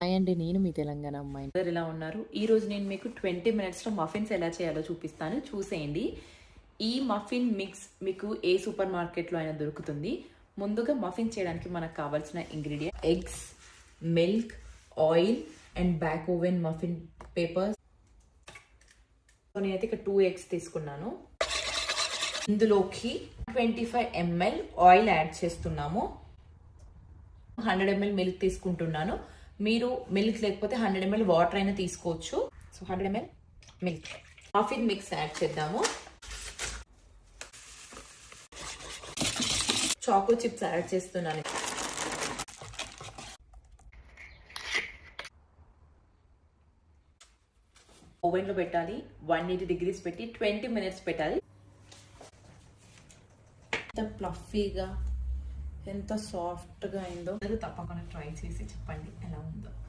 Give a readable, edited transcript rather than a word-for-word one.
Hi అండి, నేను మీ తెలంగాణ అమ్మాయిని. అందరు ఎలా ఉన్నారు? ఈరోజు నేను మీకు 20 మినిట్స్లో మఫిన్స్ ఎలా చేయాలో చూపిస్తాను, చూసేయండి. ఈ మఫిన్ మిక్స్ మీకు ఏ సూపర్ మార్కెట్లో అయినా దొరుకుతుంది. ముందుగా మఫిన్ చేయడానికి మనకు కావాల్సిన ingredient eggs, milk, oil and back oven muffin papers. నేనైతే ఇక్కడ 2 eggs తీసుకున్నాను. ఇందులోకి 25 ml ఆయిల్ యాడ్ చేస్తున్నాము. 100 ml మిల్క్ తీసుకుంటున్నాను. మీరు మిల్క్ లేకపోతే 100 ml వాటర్ అయినా తీసుకోవచ్చు. So 100 ml milk. Muffin mix add చేద్దాము. చాకో చిప్స్ యాడ్ చేస్తున్నాను. ఓవెన్లో పెట్టాలి. 180 degrees పెట్టి 20 minutes పెట్టాలి. ఎంత ఫ్లఫీగా, ఎంత సాఫ్ట్గా అయిందో తప్పకుండా ట్రై చేసి చెప్పండి ఎలా ఉందో.